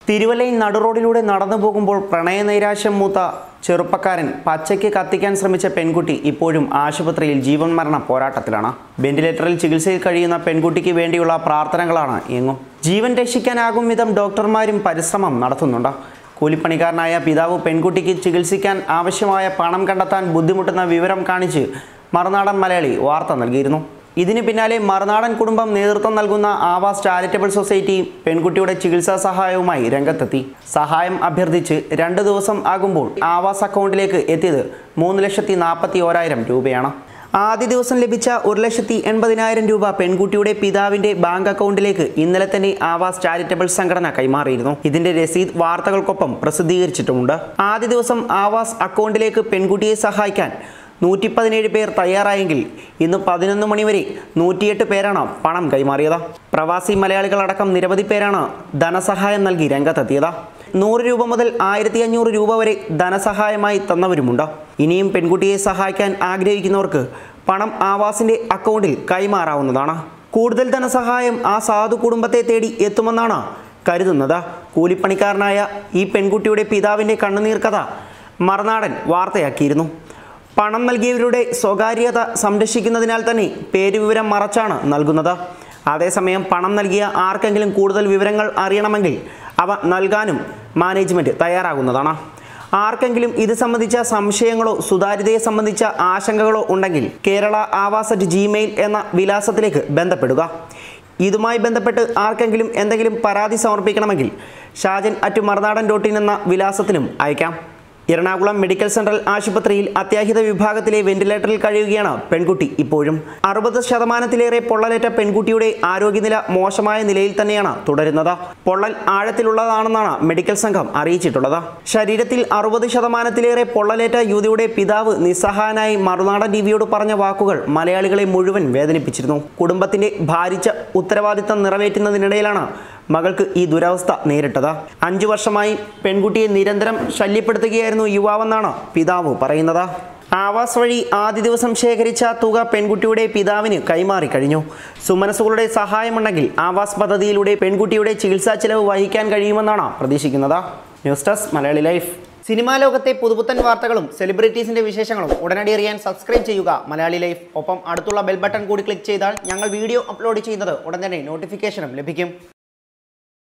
തിരുവല്ലയിൽ നടുറോഡിലൂടെ നടന്നു പോകുമ്പോൾ പ്രണയനൈരാശ്യം മൂത്ത ചെറുപ്പക്കാരൻ പച്ചയ്ക്ക് കത്തിക്കാൻ ശ്രമിച്ച പെൺകുട്ടി ഇപ്പോഴും ആശുപത്രിയിൽ ജീവൻ മരണ പോരാട്ടത്തിലാണ്. വെന്റിലേറ്ററിൽ ചികിത്സയിൽ കഴിയുന്ന പെൺകുട്ടിക്ക് വേണ്ടിയുള്ള പ്രാർത്ഥനകളാണ് എങ്ങും. ജീവൻ രക്ഷിക്കാനാകും വിധം ഡോക്ടർമാരും പരിശ്രമം നടത്തുന്നുണ്ട്. കൂലിപ്പണിക്കാരനായ പിതാവ് പെൺകുട്ടിക്ക് ചികിത്സിക്കാൻ ആവശ്യമായ പണം കണ്ടെത്താൻ ബുദ്ധിമുട്ടുന്ന വിവരം കാണിച്ച് മറുനാടൻ മലയാളി വാർത്ത നൽകിയിരുന്നു. ഇതിന് പിന്നാലെ മറുനാടൻ കുടുംബം നേതൃത്വം നൽകുന്ന ആവാസ് ചാരിറ്റബിൾ സൊസൈറ്റി പെൺകുട്ടിയുടെ ചികിത്സാ സഹായവുമായി രംഗത്തെത്തി. സഹായം അഭ്യർത്ഥിച്ച് 2 ദിവസം ആകുമ്പോൾ ആവാസ് അക്കൗണ്ടിലേക്ക് എത്തിയത് 3,41,000 രൂപയാണ്. ആദ്യ ദിവസം ലഭിച്ച 1,80,000 രൂപ പെൺകുട്ടിയുടെ പിതാവിന്റെ ബാങ്ക് അക്കൗണ്ടിലേക്ക് ഇന്നലെ തന്നെ ആവാസ് ചാരിറ്റബിൾ സംഘടന കൈമാറിയിരുന്നു. ഇതിന്റെ രസീത് വാർത്തകൾക്കൊപ്പം പ്രസിദ്ധീകരിച്ചിട്ടുമുണ്ട്. ആദ്യ ദിവസം ആവാസ് അക്കൗണ്ടിലേക്ക് പെൺകുട്ടിയെ സഹായിക്കാൻ 117 പേർ തയ്യാറായെങ്കിൽ ഇന്ന് 11 മണി വരെ 108 പേരാണ് പണം കൈമാറിയത്. പ്രവാസി മലയാളികളടക്കം നിരവധി പേരാണ് ധനസഹായം നൽകി രംഗത്തെത്തിയത്. 100 രൂപ മുതൽ 1,500 രൂപ വരെ ധനസഹായമായി തന്നവരുമുണ്ട്. ഇനിയും പെൺകുട്ടിയെ സഹായിക്കാൻ ആഗ്രഹിക്കുന്നവർക്ക് പണം ആവാസിന്റെ അക്കൗണ്ടിൽ കൈമാറാവുന്നതാണ്. കൂടുതൽ ധനസഹായം ആ സാധു കുടുംബത്തെ തേടി എത്തുമെന്നാണ് കരുതുന്നത്. കൂലിപ്പണിക്കാരനായ ഈ പെൺകുട്ടിയുടെ പിതാവിന്റെ കണ്ണുനീർ കഥ മറുനാടൻ വാർത്തയാക്കിയിരുന്നു. പണം നൽകിയവരുടെ സ്വകാര്യത സംരക്ഷിക്കുന്നതിനാൽ തന്നെ പേരുവിവരം മറച്ചാണ് നൽകുന്നത്. അതേസമയം പണം നൽകിയ ആർക്കെങ്കിലും കൂടുതൽ വിവരങ്ങൾ അറിയണമെങ്കിൽ അവ നൽകാനും മാനേജ്മെൻറ്റ് തയ്യാറാകുന്നതാണ്. ആർക്കെങ്കിലും ഇത് സംബന്ധിച്ച സംശയങ്ങളോ സുതാര്യതയെ സംബന്ധിച്ച ആശങ്കകളോ ഉണ്ടെങ്കിൽ കേരള ആവാസ്@gmail എന്ന വിലാസത്തിലേക്ക് ബന്ധപ്പെടുക. ഇതുമായി ബന്ധപ്പെട്ട് ആർക്കെങ്കിലും എന്തെങ്കിലും പരാതി സമർപ്പിക്കണമെങ്കിൽ shajan@marnadan.in എന്ന വിലാസത്തിലും അയക്കാം. എറണാകുളം മെഡിക്കൽ സെൻട്രൽ ആശുപത്രിയിൽ അത്യാഹിത വിഭാഗത്തിലെ വെന്റിലേറ്ററിൽ കഴിയുകയാണ് പെൺകുട്ടി. ഇപ്പോഴും 60% പൊള്ളലേറ്റ പെൺകുട്ടിയുടെ ആരോഗ്യനില മോശമായ നിലയിൽ തന്നെയാണ് തുടരുന്നത്. പൊള്ളൽ ആഴത്തിലുള്ളതാണെന്നാണ് മെഡിക്കൽ സംഘം അറിയിച്ചിട്ടുള്ളത്. ശരീരത്തിൽ 60% പൊള്ളലേറ്റ യുവതിയുടെ പിതാവ് നിസ്സഹായനായി മറുനാടൻ ടിവിയോട് പറഞ്ഞ വാക്കുകൾ മലയാളികളെ മുഴുവൻ വേദനിപ്പിച്ചിരുന്നു. കുടുംബത്തിന്റെ ഭാരിച്ച ഉത്തരവാദിത്തം നിറവേറ്റുന്നതിനിടയിലാണ് മകൾക്ക് ഈ ദുരവസ്ഥ നേരിട്ടത്. 5 വർഷമായി പെൺകുട്ടിയെ നിരന്തരം ശല്യപ്പെടുത്തുകയായിരുന്നു യുവാവെന്നാണ് പിതാവ് പറയുന്നത്. ആവാസ് വഴി ആദ്യ ദിവസം ശേഖരിച്ച തുക പെൺകുട്ടിയുടെ പിതാവിന് കൈമാറി കഴിഞ്ഞു. സുമനസുകളുടെ സഹായമുണ്ടെങ്കിൽ ആവാസ് പദ്ധതിയിലൂടെ പെൺകുട്ടിയുടെ ചികിത്സാ ചെലവ് വഹിക്കാൻ കഴിയുമെന്നാണ് പ്രതീക്ഷിക്കുന്നത്. News desk Malayali life. Cinema ലോകത്തെ പുതുപുത്തൻ വാർത്തകളും സെലിബ്രിറ്റീസിന്റെ വിശേഷങ്ങളും ഉടനടി അറിയാൻ സബ്സ്ക്രൈബ് ചെയ്യുക മലയാളി ലൈഫ്. ഒപ്പം അടുത്തുള്ള ബെൽ ബട്ടൺ കൂടി ക്ലിക്ക് ചെയ്താൽ ഞങ്ങൾ വീഡിയോ അപ്ലോഡ് ചെയ്യുന്നത് ഉടൻ തന്നെ നോട്ടിഫിക്കേഷനും ലഭിക്കും.